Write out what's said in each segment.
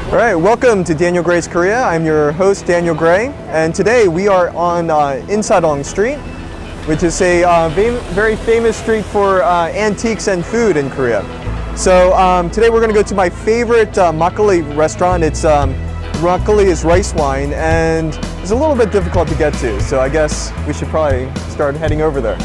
All right, welcome to Daniel Gray's Korea. I'm your host, Daniel Gray, and today we are on Insadong Street, which is a very famous street for antiques and food in Korea. So today we're going to go to my favorite makgeolli restaurant. It's makgeolli is rice wine, and it's a little bit difficult to get to, so I guess we should probably start heading over there.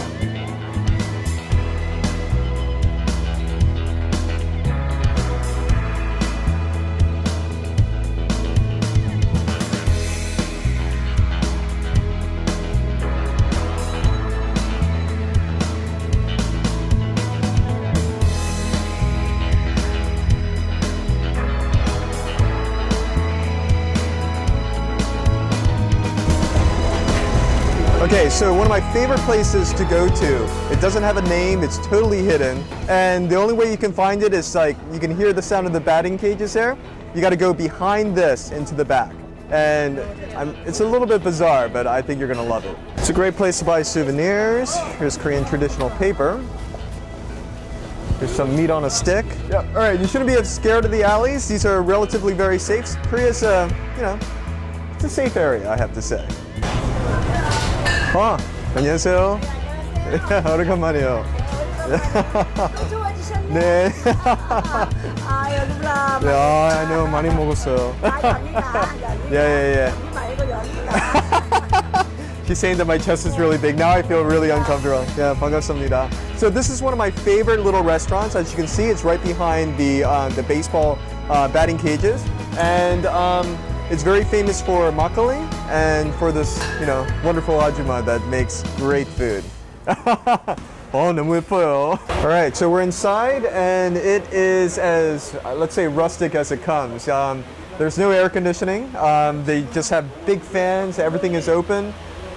Okay, so one of my favorite places to go to, it doesn't have a name, it's totally hidden, and the only way you can find it is like, you can hear the sound of the batting cages there. You gotta go behind this into the back. And it's a little bit bizarre, but I think you're gonna love it. It's a great place to buy souvenirs. Here's Korean traditional paper. There's some meat on a stick. Yeah, all right, you shouldn't be scared of the alleys. These are relatively very safe. Korea's it's a safe area, I have to say. 안녕하세요. 오래간만이에요. 네. Yeah, I know, 많이 먹었어요. Yeah. She's saying that my chest is really big. Now I feel really uncomfortable. Yeah, 반갑습니다. So this is one of my favorite little restaurants. As you can see, it's right behind the baseball batting cages, and it's very famous for makgeolli and for this, wonderful ajumma that makes great food. 너무 예뻐요. All right, so we're inside, and it is as, let's say, rustic as it comes. There's no air conditioning. They just have big fans. Everything is open.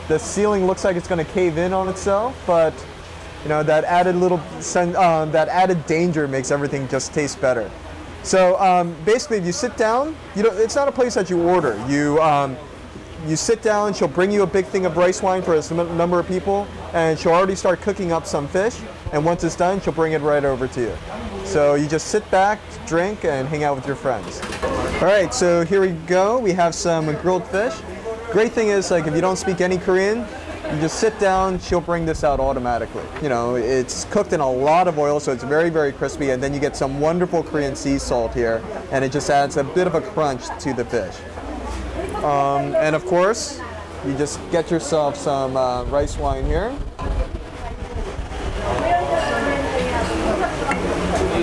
The ceiling looks like it's going to cave in on itself, but that added danger makes everything just taste better. So basically, if you sit down, it's not a place that you order. You sit down, she'll bring you a big thing of rice wine for a number of people, and she'll already start cooking up some fish, and once it's done, she'll bring it right over to you. So you just sit back, drink, and hang out with your friends. All right, so here we go. We have some grilled fish. Great thing is, like, if you don't speak any Korean, you just sit down, she'll bring this out automatically. It's cooked in a lot of oil, so it's very, very crispy, and then you get some wonderful Korean sea salt here, and it just adds a bit of a crunch to the fish. And of course, you just get yourself some rice wine here.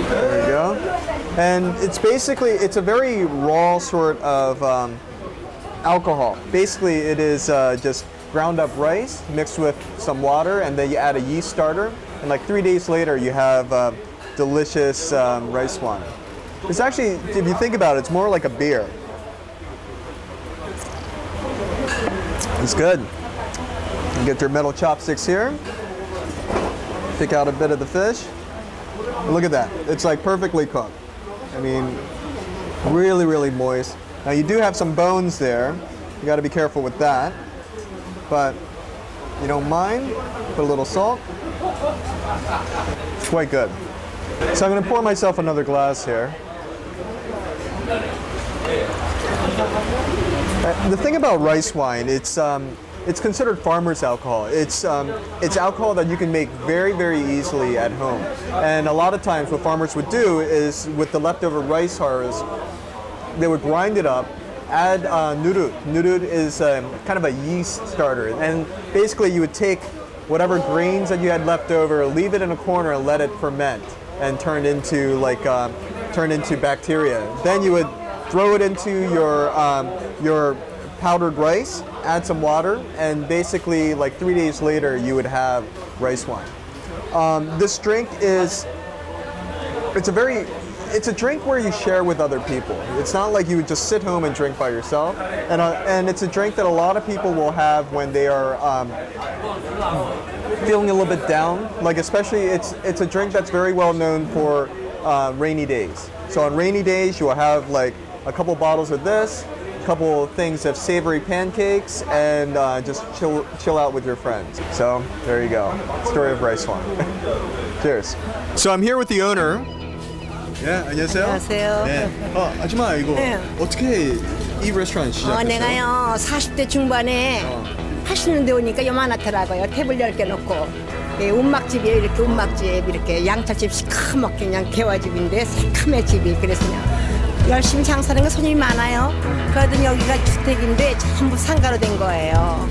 There you go. And it's a very raw sort of alcohol. Basically, it is just ground up rice mixed with some water, and then you add a yeast starter, and like 3 days later you have delicious rice wine. It's actually, if you think about it, it's more like a beer. It's good. You get your metal chopsticks here, pick out a bit of the fish. Look at that, it's like perfectly cooked. I mean, really, really moist. Now you do have some bones there, you got to be careful with that. But you don't mind, put a little salt. It's quite good. So I'm going to pour myself another glass here. The thing about rice wine, it's considered farmer's alcohol. It's alcohol that you can make very, very easily at home. And a lot of times what farmers would do is, with the leftover rice harvest, they would grind it up, add nurut. Nurut is kind of a yeast starter, and basically you would take whatever grains that you had left over, leave it in a corner, and let it ferment and turn into bacteria. Then you would throw it into your powdered rice, add some water, and basically like 3 days later you would have rice wine. This drink it's a drink where you share with other people. It's not like you would just sit home and drink by yourself. And it's a drink that a lot of people will have when they are feeling a little bit down. Like, especially, it's a drink that's very well known for rainy days. So on rainy days, you will have like a couple bottles of this, a couple things of savory pancakes, and just chill out with your friends. So there you go. Story of rice wine. Cheers. So I'm here with the owner. 네, 안녕하세요. 안녕하세요. 네. 아줌마 이거 네. 어떻게 이 레스토랑 시작했어요? 내가요 40대 중반에 80년대 오니까 요만하더라고요. 테이블 10개 놓고 운막집이에요. 이렇게 운막집 이렇게 양철집 시커멓게 그냥 개화집인데 새카매 집이. 그래서 그냥 열심히 장사하는 게 손님이 많아요. 그러더니 여기가 주택인데 전부 상가로 된 거예요.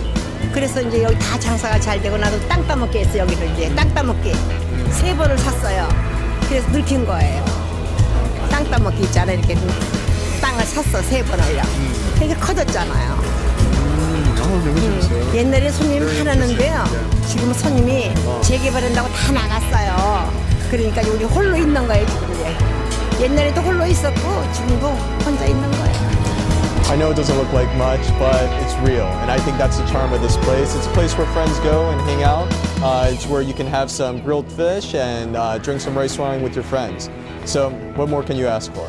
그래서 이제 여기 다 장사가 잘 되고 나도 땅 따먹기 했어요. 여기를 이제 땅 따먹기 3번을 샀어요. 그래서 늙힌 거예요. 땅 따먹기 있잖아요. 이렇게 땅을 샀어 3번을요. 그래서 커졌잖아요. 너무 재밌어요. 옛날에 손님 많았는데요. 지금은 손님이 재개발한다고 다 나갔어요. 그러니까 우리 홀로 있는 거예요 지금 이제. 옛날에도 홀로 있었고 지금도 혼자 있는 거예요. I know it doesn't look like much, but it's real, and I think that's the charm of this place. It's a place where friends go and hang out. It's where you can have some grilled fish and drink some rice wine with your friends. So, what more can you ask for?